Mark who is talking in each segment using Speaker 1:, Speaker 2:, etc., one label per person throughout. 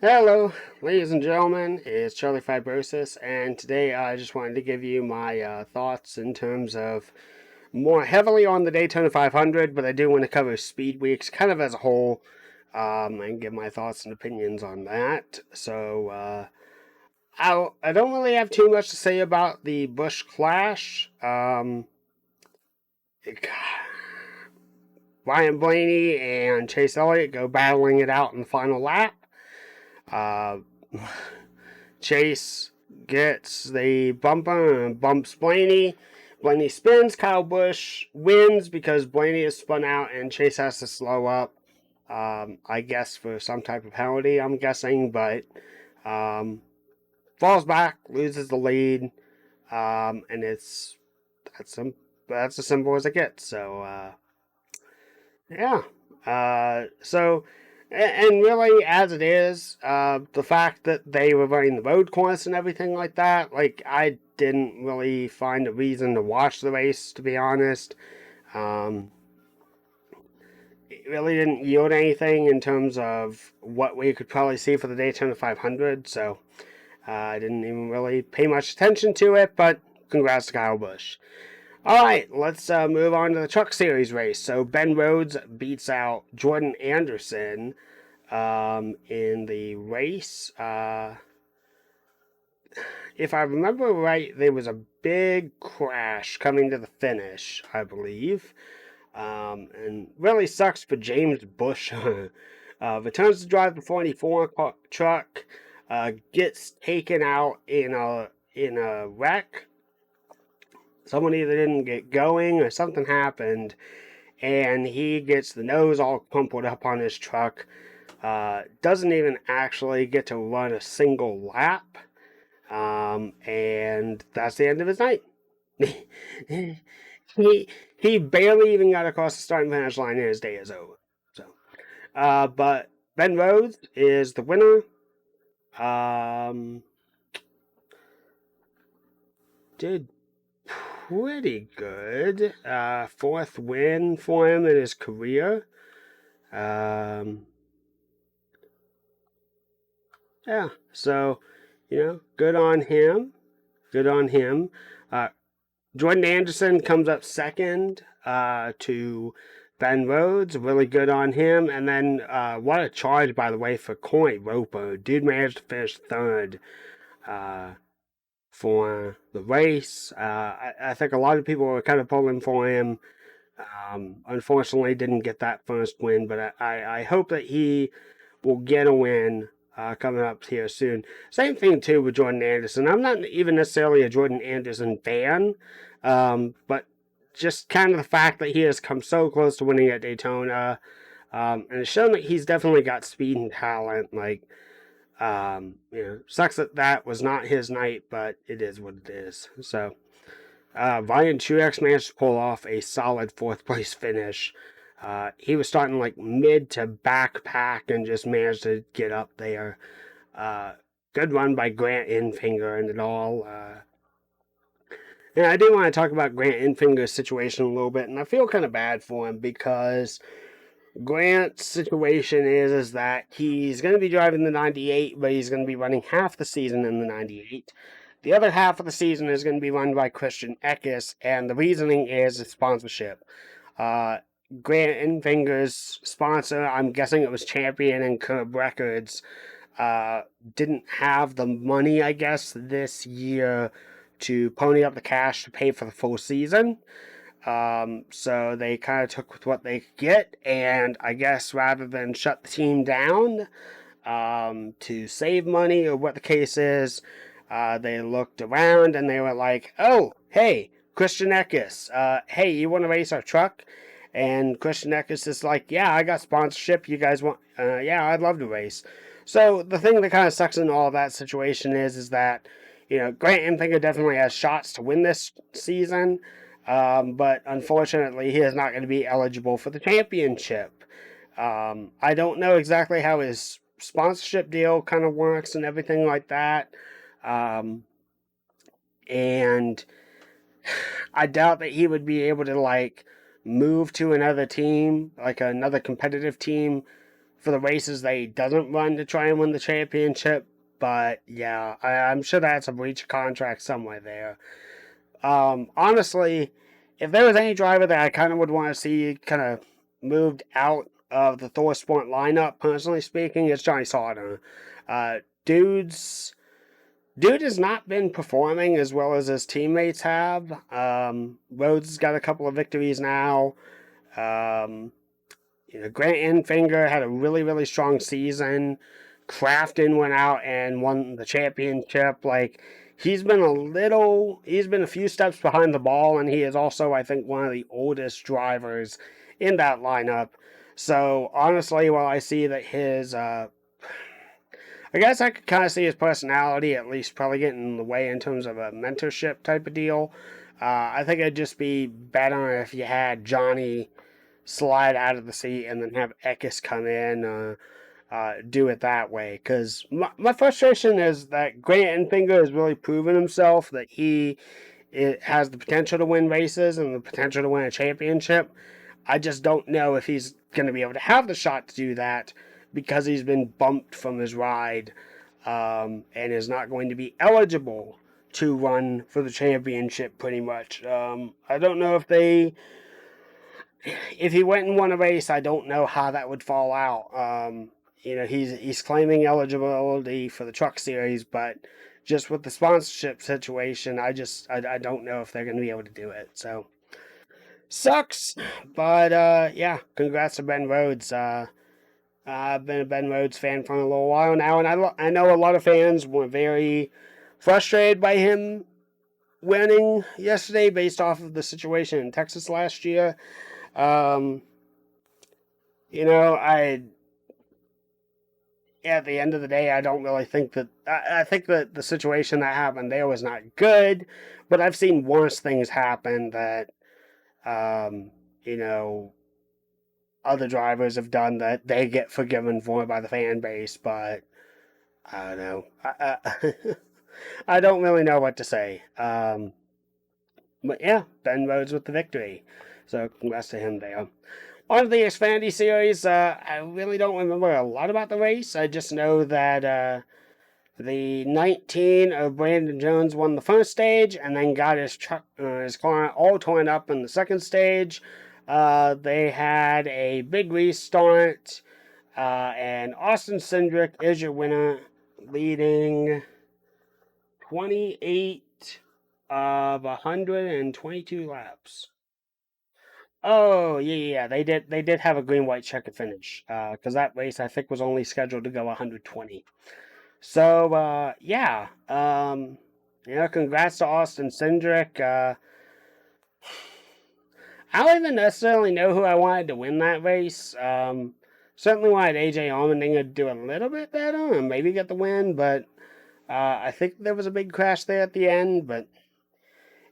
Speaker 1: Hello, ladies and gentlemen, it's Charlie Fibrosis, and today I just wanted to give you my thoughts in terms of more heavily on the Daytona 500, but I do want to cover Speed Weeks kind of as a whole and give my thoughts and opinions on that. So, I don't really have too much to say about the Busch Clash. Ryan Blaney and Chase Elliott go battling it out in the final lap. Uh, Chase gets the bumper and bumps Blaney. Blaney spins. Kyle Busch wins because Blaney is spun out and Chase has to slow up. I guess for some type of penalty, I'm guessing, but falls back, loses the lead, and that's as simple as it gets. So yeah. And really, as it is, the fact that they were running the road course and everything like that, like, I didn't really find a reason to watch the race, to be honest. It really didn't yield anything in terms of what we could probably see for the Daytona 500, so I didn't even really pay much attention to it, but congrats to Kyle Busch. Alright, let's move on to the Truck Series race. So Ben Rhodes beats out Jordan Anderson in the race. If I remember right, there was a big crash coming to the finish, I believe. And really sucks for James Busch. Returns to drive the 44 truck, gets taken out in a wreck. Someone either didn't get going or something happened, and he gets the nose all crumpled up on his truck. Doesn't even actually get to run a single lap, and that's the end of his night. he barely even got across the starting finish line, and his day is over. So, but Ben Rhodes is the winner. Did pretty good. Fourth win for him in his career. Yeah, so, good on him. Good on him. Jordan Anderson comes up second to Ben Rhodes. Really good on him. And then, what a charge, by the way, for Corey Roper. Dude managed to finish third for the race. I think a lot of people were kind of pulling for him. Unfortunately, didn't get that first win, but I hope that he will get a win coming up here soon. Same thing, too, with Jordan Anderson. I'm not even necessarily a Jordan Anderson fan, but just kind of the fact that he has come so close to winning at Daytona, and it's shown that he's definitely got speed and talent. Like, sucks that was not his night, but it is what it is. So, Ryan Truex managed to pull off a solid fourth place finish. He was starting like mid to backpack and just managed to get up there. Good run by Grant Enfinger and it all. And I do want to talk about Grant Enfinger's situation a little bit, and I feel kind of bad for him because Grant's situation is that he's going to be driving the 98, but he's going to be running half the season in the 98. The other half of the season is going to be run by Christian Eckes, and the reasoning is sponsorship. Grant Enfinger's sponsor, I'm guessing it was Champion and Curb Records, didn't have the money, I guess, this year to pony up the cash to pay for the full season. So they kind of took with what they could get, and I guess rather than shut the team down to save money or what the case is, they looked around and they were like, oh, hey, Christian Eckes, hey, you want to race our truck? And Christian Eckes is like, yeah, I got sponsorship. You guys want, yeah, I'd love to race. So the thing that kind of sucks in all that situation is that, Grant Enfinger definitely has shots to win this season. But unfortunately, he is not going to be eligible for the championship. I don't know exactly how his sponsorship deal kind of works and everything like that. And I doubt that he would be able to, like, move to another team, like another competitive team, for the races that he doesn't run to try and win the championship. But yeah, I'm sure that's a breach of contract somewhere there. Honestly, if there was any driver that I kind of would want to see kind of moved out of the Thor Sport lineup, personally speaking, it's Johnny Sauter. Uh, dude's Dude has not been performing as well as his teammates have. Rhodes has got a couple of victories now. Um, Grant Enfinger had a really, really strong season. Crafton went out and won the championship. Like, he's been a few steps behind the ball, and he is also, I think, one of the oldest drivers in that lineup. So, honestly, while I see that I guess I could kind of see his personality at least probably getting in the way in terms of a mentorship type of deal. I think it'd just be better if you had Johnny slide out of the seat and then have Eckes come in, do it that way. Because my frustration is that Grant Enfinger has really proven himself that it has the potential to win races and the potential to win a championship. I just don't know if he's going to be able to have the shot to do that because he's been bumped from his ride, and is not going to be eligible to run for the championship pretty much. I don't know if he went and won a race, I don't know how that would fall out. He's claiming eligibility for the truck series, but just with the sponsorship situation, I don't know if they're going to be able to do it. So sucks, but yeah, congrats to Ben Rhodes. I've been a Ben Rhodes fan for a little while now, and I know a lot of fans were very frustrated by him winning yesterday based off of the situation in Texas last year. Um, I at the end of the day, I don't really think that. I think that the situation that happened there was not good, but I've seen worse things happen that, um, you know, other drivers have done that they get forgiven for by the fan base, but I don't know. I don't really know what to say. But yeah, Ben Rhodes with the victory. So congrats to him there. On the Xfinity Series, I really don't remember a lot about the race. I just know that the 19 of Brandon Jones won the first stage and then got his car all torn up in the second stage. They had a big restart, and Austin Cindric is your winner, leading 28 of 122 laps. Oh yeah. They did have a green white checkered finish. Because that race I think was only scheduled to go 120. So yeah. Congrats to Austin Cindric. I don't even necessarily know who I wanted to win that race. Certainly wanted AJ Allmendinger to do a little bit better and maybe get the win, but I think there was a big crash there at the end. But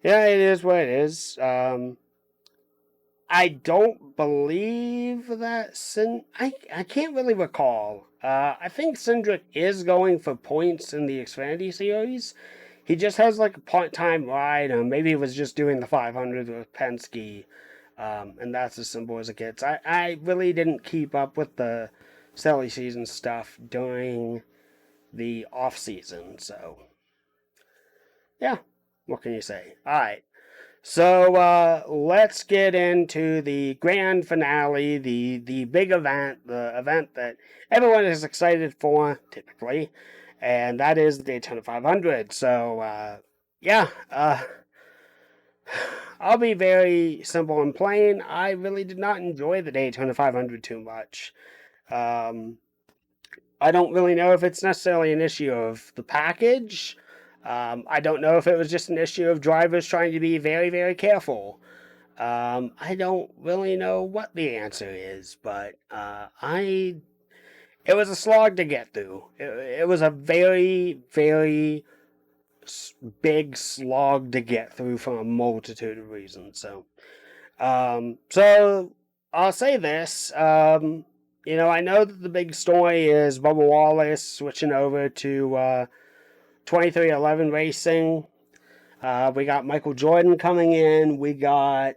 Speaker 1: yeah, it is what it is. I don't believe that I can't really recall. I think Cindric is going for points in the Xfinity Series. He just has like a part-time ride, or maybe he was just doing the 500 with Penske, and that's as simple as it gets. I really didn't keep up with the silly season stuff during the off season, so yeah, what can you say? All right. So let's get into the grand finale, the big event, the event that everyone is excited for, typically, and that is the Daytona 500. So yeah, I'll be very simple and plain. I really did not enjoy the Daytona 500 too much. Um, I don't really know if it's necessarily an issue of the package. I don't know if it was just an issue of drivers trying to be very, very careful. I don't really know what the answer is, but it was a slog to get through. It was a very, very big slog to get through for a multitude of reasons. So I'll say this. I know that the big story is Bubba Wallace switching over to 2311 Racing. We got Michael Jordan coming in. We got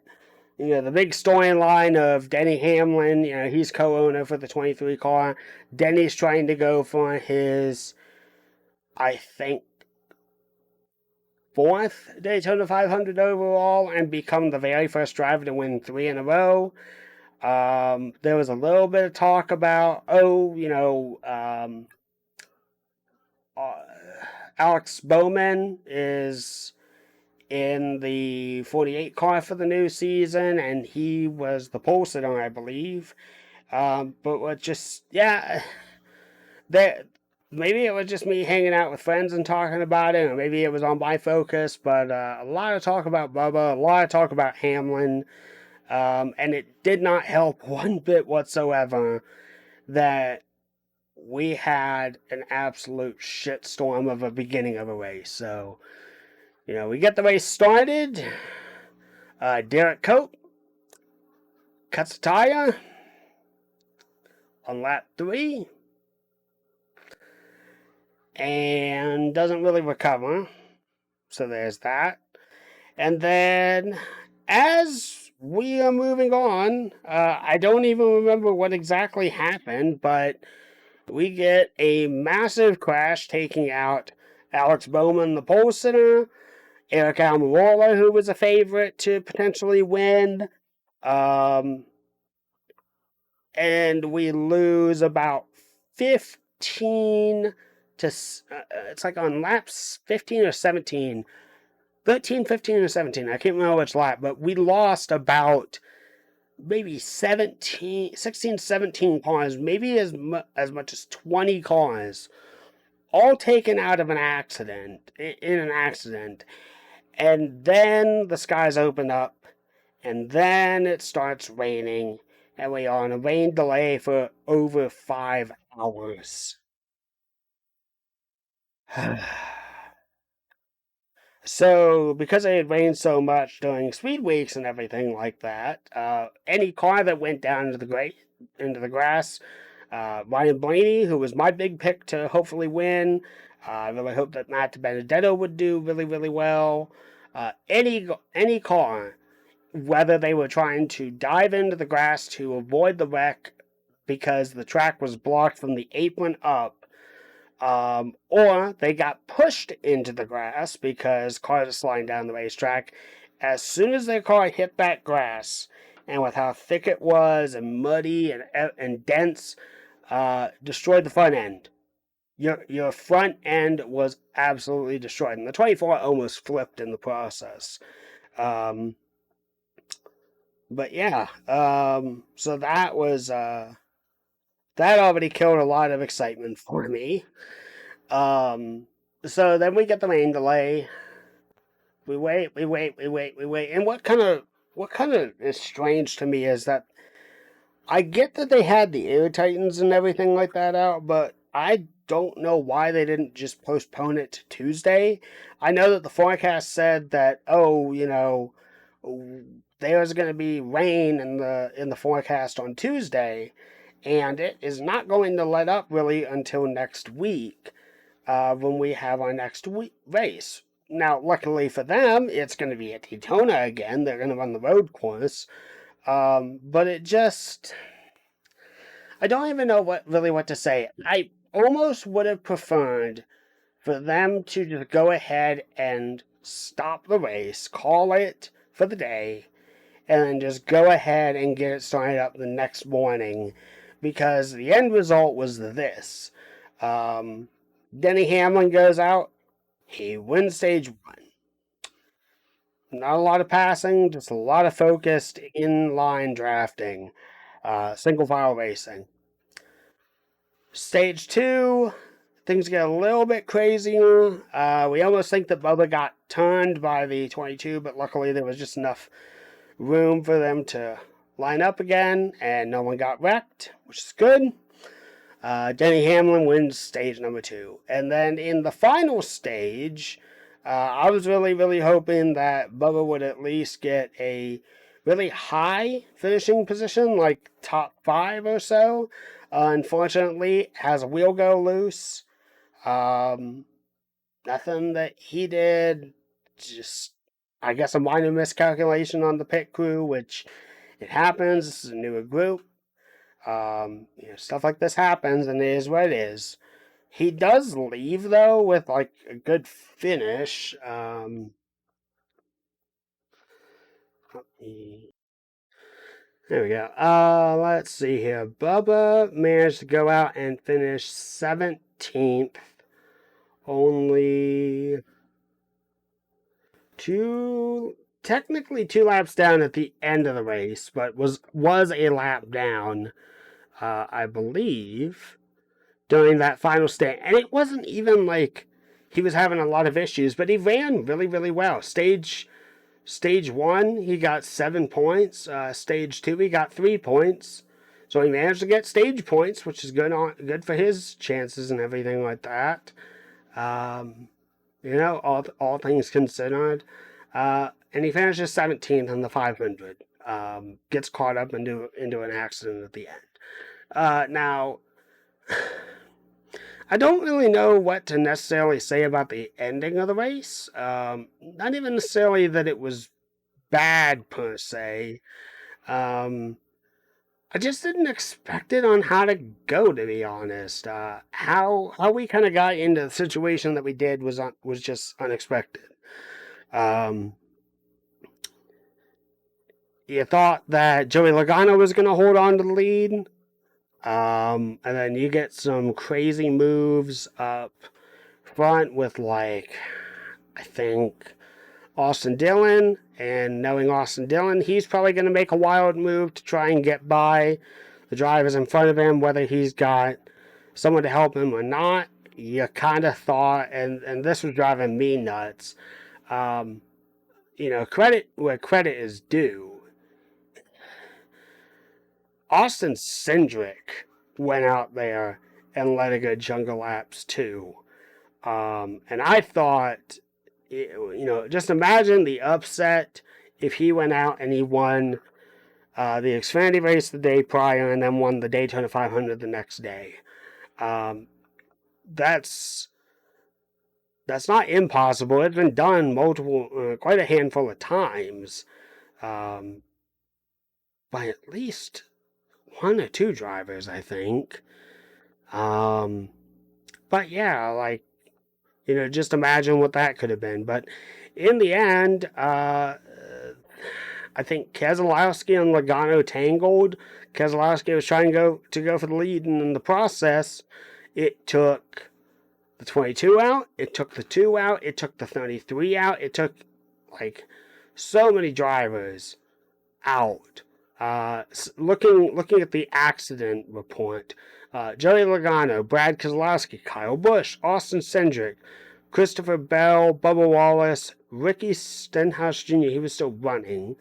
Speaker 1: the big storyline of Denny Hamlin. He's co-owner for the 23 car. Denny's trying to go for his, I think, fourth Daytona 500 overall and become the very first driver to win 3 in a row. There was a little bit of talk about, uh, Alex Bowman is in the 48 car for the new season, and he was the pole sitter, I believe. But what just, yeah, that maybe it was just me hanging out with friends and talking about it, or maybe it was on my focus, but a lot of talk about Bubba, a lot of talk about Hamlin, and it did not help one bit whatsoever that we had an absolute shitstorm of a beginning of a race. So, we get the race started. Derek Cope cuts a tire on lap 3 and doesn't really recover. So there's that. And then as we are moving on, I don't even remember what exactly happened, but we get a massive crash taking out Alex Bowman, the pole sitter, Eric Almirola, who was a favorite to potentially win. And we lose about 15 to, it's like on laps 15 or 17, 13, 15, or 17. I can't remember which lap, but we lost about maybe 17, 16, 17 cars, maybe as much as 20 cars, all taken out of an accident, in an accident. And then the skies open up, and then it starts raining, and we are on a rain delay for over 5 hours. So, because it had rained so much during speed weeks and everything like that, any car that went down into the grass, Ryan Blaney, who was my big pick to hopefully win, I really hope that Matt Benedetto would do really, really well. Any car, whether they were trying to dive into the grass to avoid the wreck because the track was blocked from the apron up, or they got pushed into the grass because cars are sliding down the racetrack. As soon as their car hit that grass, and with how thick it was and muddy and dense, destroyed the front end. Your front end was absolutely destroyed, and the 24 almost flipped in the process. Um, but yeah, so that already killed a lot of excitement for me. Um, so then we get the rain delay. We wait, we wait, we wait, we wait. And what kind of is strange to me is that I get that they had the air titans and everything like that out, but I don't know why they didn't just postpone it to Tuesday. I know that the forecast said that, there's going to be rain in the forecast on Tuesday, and it is not going to let up really until next week, when we have our next race. Now, luckily for them, it's going to be at Daytona again. They're going to run the road course. But I don't even know what to say. I almost would have preferred for them to just go ahead and stop the race, call it for the day, and then just go ahead and get it started up the next morning, because the end result was this. Um, Denny Hamlin goes out, he wins stage 1. Not a lot of passing, just a lot of focused in-line drafting, single file racing. Stage 2, things get a little bit crazier. We almost think that Bubba got turned by the 22, but luckily there was just enough room for them to line up again, and no one got wrecked, which is good. Denny Hamlin wins stage number 2. And then in the final stage, I was really, really hoping that Bubba would at least get a really high finishing position, like top 5 or so. Unfortunately, has a wheel go loose. Nothing that he did, just, I guess, a minor miscalculation on the pit crew, which it happens. This is a newer group. Stuff like this happens, and it is what it is. He does leave though with like a good finish. There we go. Let's see here. Bubba managed to go out and finish 17th. Only technically 2 laps down at the end of the race, but was a lap down, I believe, during that final stint. And it wasn't even like he was having a lot of issues, but he ran really, really well. Stage 1, he got 7 points. Stage 2, he got 3 points. So he managed to get stage points, which is good for his chances and everything like that. All things considered. And he finishes 17th in the 500. Gets caught up into an accident at the end. Now, I don't really know what to necessarily say about the ending of the race. Not even necessarily that it was bad per se. I just didn't expect it on how to go, to be honest. How we kind of got into the situation that we did was just unexpected. You thought that Joey Logano was going to hold on to the lead, and then you get some crazy moves up front with, like, I think Austin Dillon, and knowing Austin Dillon, he's probably going to make a wild move to try and get by the drivers in front of him, whether he's got someone to help him or not. You kind of thought, and this was driving me nuts. Credit where credit is due. Austin Cindric went out there and led a good chunk of laps too. And I thought, just imagine the upset if he went out and he won the Xfinity race the day prior and then won the Daytona 500 the next day. That's not impossible. It's been done quite a handful of times, by at least one or two drivers, I think. But yeah, just imagine what that could have been. But in the end, I think Keselowski and Logano tangled. Keselowski was trying to go for the lead, and in the process, it took the 22 out, it took the 2 out, it took the 33 out, it took so many drivers out. Looking at the accident report, Joey Logano, Brad Keselowski, Kyle Busch, Austin Cindric, Christopher Bell, Bubba Wallace, Ricky Stenhouse Jr. He was still running.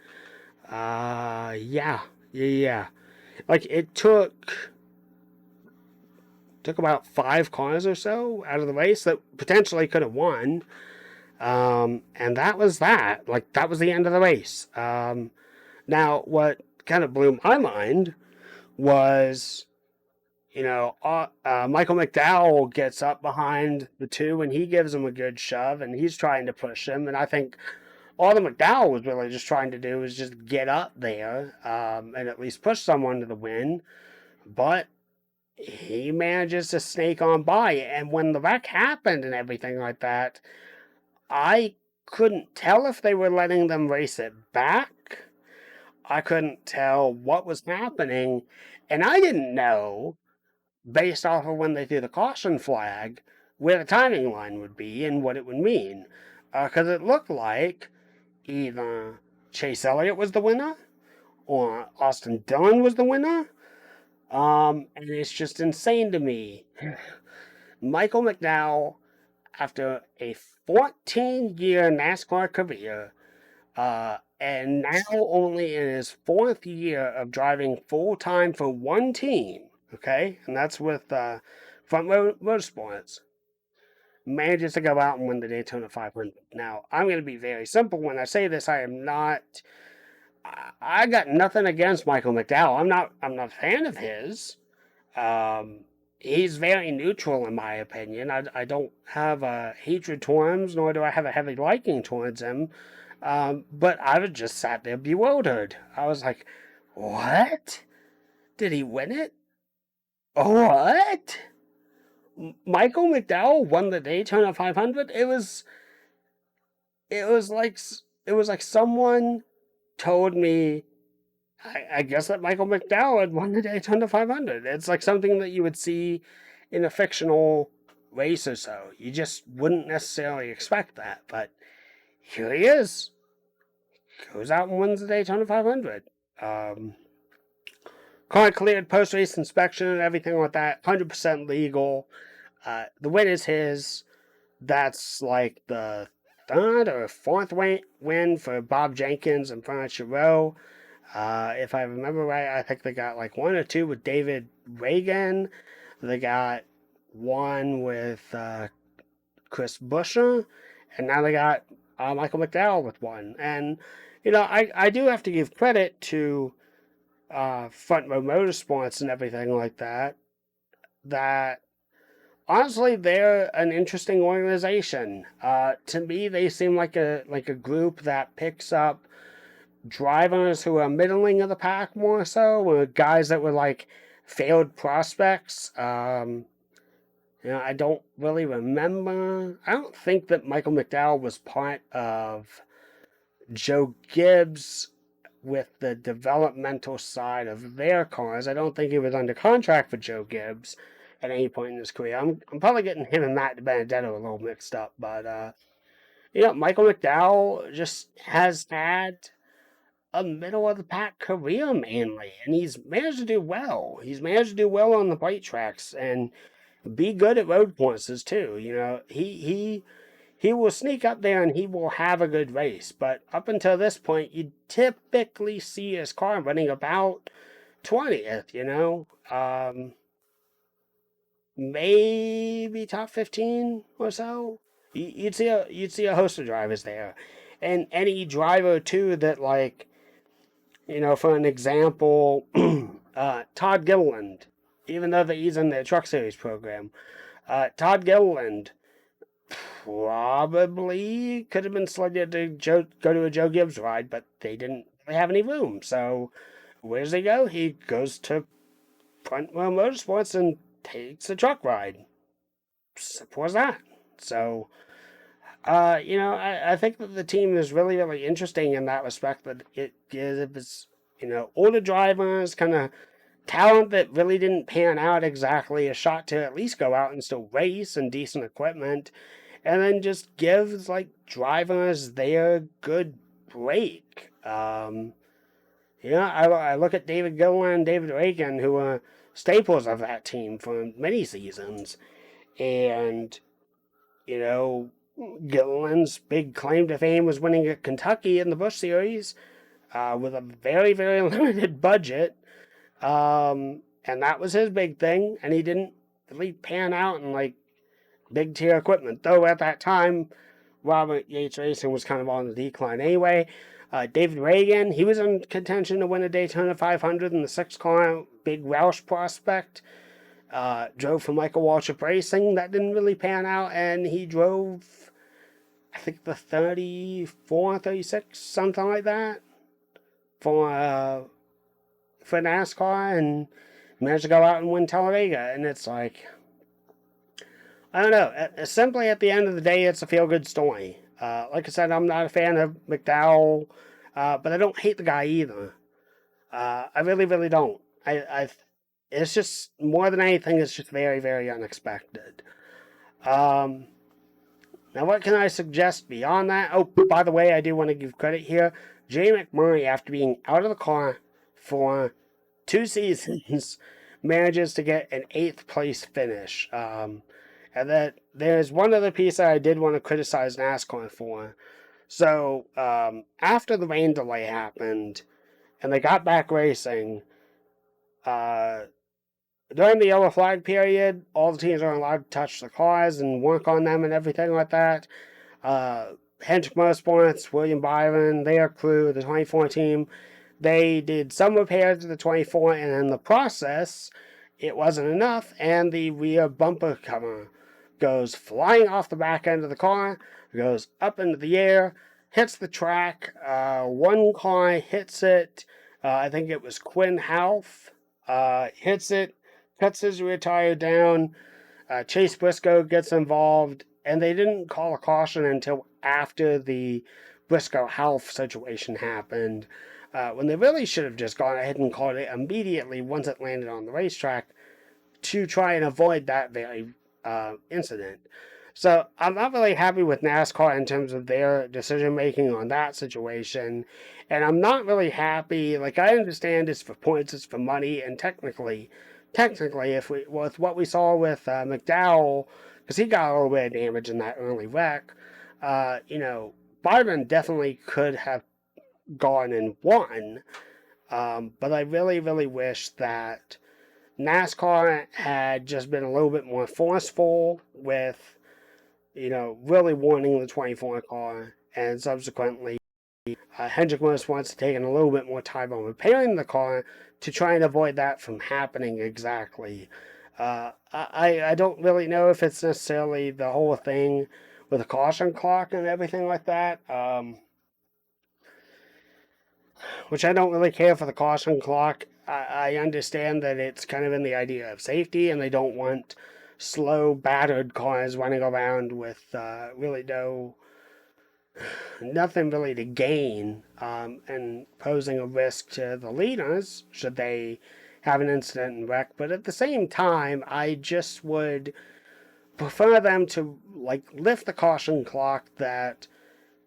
Speaker 1: Yeah. It took about 5 cars or so out of the race that potentially could have won. And that was that. That was the end of the race. Now, what kind of blew my mind was, Michael McDowell gets up behind the 2 and he gives him a good shove and he's trying to push him. And I think all that McDowell was really just trying to do was just get up there and at least push someone to the win. But he manages to snake on by. And when the wreck happened and everything like that, I couldn't tell if they were letting them race it back. I couldn't tell what was happening. And I didn't know, based off of when they threw the caution flag, where the timing line would be and what it would mean. Because it looked like either Chase Elliott was the winner or Austin Dillon was the winner. And it's just insane to me. Michael McDowell, after a 14-year NASCAR career, and now only in his 4th year of driving full-time for one team, okay, and that's with Front Row Motorsports, manages to go out and win the Daytona 500. Now, I'm going to be very simple when I say this. I got nothing against Michael McDowell. I'm not a fan of his. He's very neutral in my opinion. I don't have a hatred towards him, nor do I have a heavy liking towards him. But I was just sat there bewildered. I was like, what? Did he win it? What? Michael McDowell won the Daytona 500? It was like, it was like someone told me, I guess that Michael McDowell had won the Daytona 500. It's like something that you would see in a fictional race or so. You just wouldn't necessarily expect that, but here he is. Goes out and wins the Daytona 500. Um, Car cleared post race inspection and everything like that. 100% legal. The win is his. That's like the third or fourth win for Bob Jenkins and Furniture Row. If I remember right, I think they got like one or two with David Reagan. They got one with Chris Buescher, and now they got Michael McDowell with one. And I do have to give credit to Front Row Motorsports and everything like that. That honestly, they're an interesting organization. To me, they seem like a group that picks up drivers who are middling of the pack more so, or guys that were like failed prospects. I don't really remember. I don't think that Michael McDowell was part of Joe Gibbs with the developmental side of their cars. I don't think he was under contract for Joe Gibbs at any point in his career. I'm probably getting him and Matt Benedetto a little mixed up, but Michael McDowell just has had a middle of the pack career mainly, and he's managed to do well. He's managed to do well on the white tracks and be good at road courses too. He will sneak up there and he will have a good race. But up until this point, you typically see his car running about 20th, maybe top 15 or so. You'd see a host of drivers there. And any driver too that like, for an example, Todd Gilliland, even though that he's in the Truck Series program, Todd Gilliland probably could have been selected to go to a Joe Gibbs ride, but they didn't really have any room. So where does he go? He goes to Front Row Motorsports and takes a truck ride. Simple as that. So, I think that the team is really, really interesting in that respect. That it gives, older drivers, kind of talent that really didn't pan out exactly, a shot to at least go out and still race and decent equipment, and then just gives like drivers their good break. I look at David Gilliland and David Reagan, who are staples of that team for many seasons, and you know Gilliland's big claim to fame was winning at Kentucky in the Busch Series with a very, very limited budget. And that was his big thing, and he didn't really pan out in like big tier equipment. Though at that time, Robert Yates Racing was kind of on the decline anyway. David Reagan, he was in contention to win a Daytona 500 in the 6 car, big Roush prospect. Drove for Michael Waltrip Racing. That didn't really pan out, and he drove, I think, the 34, 36, something like that, for NASCAR, and managed to go out and win Talladega. And it's like, I don't know. Simply at the end of the day, it's a feel-good story. Like I said, I'm not a fan of McDowell, but I don't hate the guy either. I really, really don't. It's just, more than anything, it's just very, very unexpected. Now, what can I suggest beyond that? Oh, by the way, I do want to give credit here. Jay McMurray, after being out of the car for 2 seasons, manages to get an 8th place finish. And that there's one other piece that I did want to criticize NASCAR for. So, after the rain delay happened, and they got back racing, during the yellow flag period, all the teams are allowed to touch the cars and work on them and everything like that. Hendrick Motorsports, William Byron, their crew, the 24 team, they did some repairs to the 24, and in the process, it wasn't enough, and the rear bumper cover goes flying off the back end of the car, goes up into the air, hits the track. One car hits it. I think it was Quinn Half. Hits it, cuts his rear tire down. Chase Briscoe gets involved, and they didn't call a caution until after the Briscoe Half situation happened, when they really should have just gone ahead and called it immediately once it landed on the racetrack to try and avoid that very incident. So I'm not really happy with NASCAR in terms of their decision making on that situation, and I'm not really happy. Like, I understand it's for points, it's for money, and technically, if we with what we saw with McDowell, because he got a little bit of damage in that early wreck, you know, Byron definitely could have gone and won. But I really, really wish that NASCAR had just been a little bit more forceful with, you know, really warning the 24 car, and subsequently Hendrick Motorsports had taken a little bit more time on repairing the car to try and avoid that from happening exactly. I don't really know if it's necessarily the whole thing with the caution clock and everything like that. Which I don't really care for the caution clock. I understand that it's kind of in the idea of safety, and they don't want slow, battered cars running around with really nothing really to gain, and posing a risk to the leaders should they have an incident and wreck. But at the same time, I just would prefer them to like lift the caution clock that,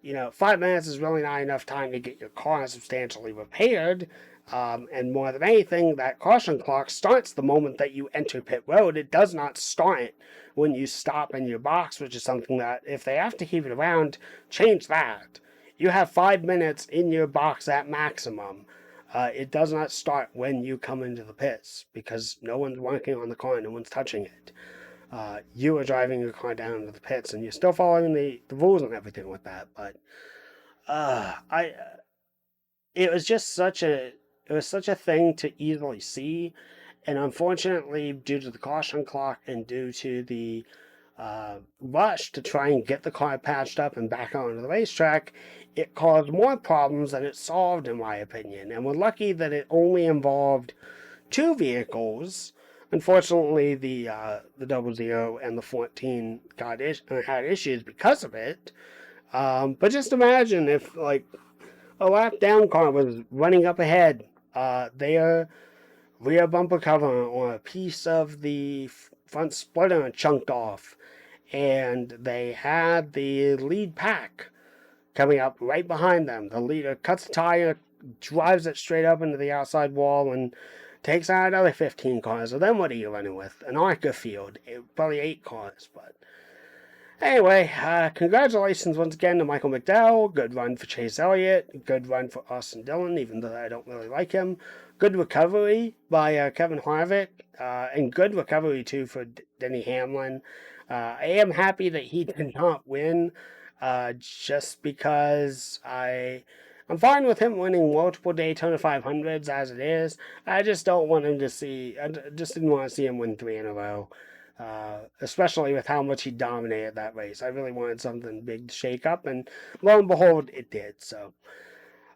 Speaker 1: you know, 5 minutes is really not enough time to get your car substantially repaired. And more than anything, that caution clock starts the moment that you enter pit road. It does not start when you stop in your box, which is something that, if they have to keep it around, change that. You have 5 minutes in your box at maximum. It does not start when you come into the pits, because no one's working on the car, no one's touching it. You are driving your car down to the pits, and you're still following the rules and everything with that. But it was just such a thing to easily see, and unfortunately, due to the caution clock and due to the rush to try and get the car patched up and back onto the racetrack, it caused more problems than it solved, in my opinion. And we're lucky that it only involved two vehicles. Unfortunately, the 00 and the 14 had issues because of it. But just imagine if, like, a lap down car was running up ahead. Their rear bumper cover or a piece of the front splitter chunked off, and they had the lead pack coming up right behind them. The leader cuts a tire, drives it straight up into the outside wall, and takes out another 15 cars. So then what are you running with? An ARCA field. Probably 8 cars. But anyway, congratulations once again to Michael McDowell. Good run for Chase Elliott. Good run for Austin Dillon, even though I don't really like him. Good recovery by Kevin Harvick. And good recovery, too, for Denny Hamlin. I am happy that he did not win, just because I'm fine with him winning multiple Daytona 500s as it is. I just don't want him to see. I just didn't want to see him win 3 in a row, especially with how much he dominated that race. I really wanted something big to shake up, and lo and behold, it did. So,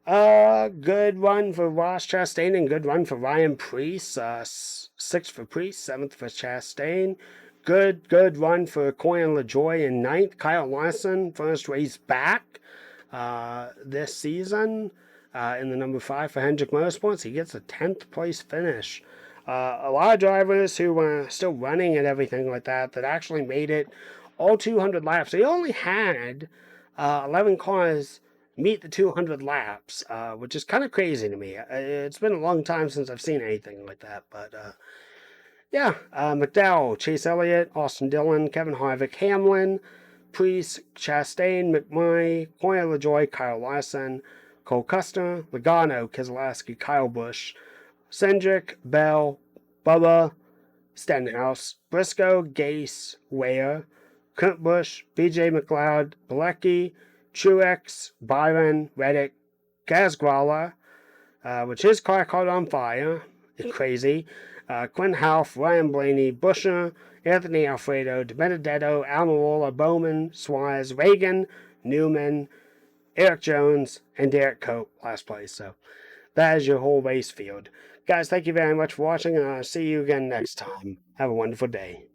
Speaker 1: good run for Ross Chastain and good run for Ryan Preece. 6th for Preece, 7th for Chastain. Good run for Corey LaJoie in 9th. Kyle Larson, first race back this season, in the number 5 for Hendrick Motorsports. He gets a 10th place finish. A lot of drivers who were still running and everything like that actually made it all 200 laps. They only had 11 cars meet the 200 laps, which is kind of crazy to me. It's been a long time since I've seen anything like that, but yeah, McDowell, Chase Elliott, Austin Dillon, Kevin Harvick, Hamlin, Preece, Chastain, McMurray, Corey LaJoie, Kyle Larson, Cole Custer, Logano, Keselowski, Kyle Busch, Cindric, Bell, Bubba, Stenhouse, Briscoe, Gase, Ware, Kurt Busch, BJ McLeod, Bilecki, Truex, Byron, Reddick, Gasgrala, which his car caught on fire. It's crazy. Quinn Half, Ryan Blaney, Buescher, Anthony Alfredo, DiBenedetto, Almirola, Bowman, Suarez, Reagan, Newman, Eric Jones, and Derek Cope last place. So that is your whole race field. Guys, thank you very much for watching, and I'll see you again next time. Have a wonderful day.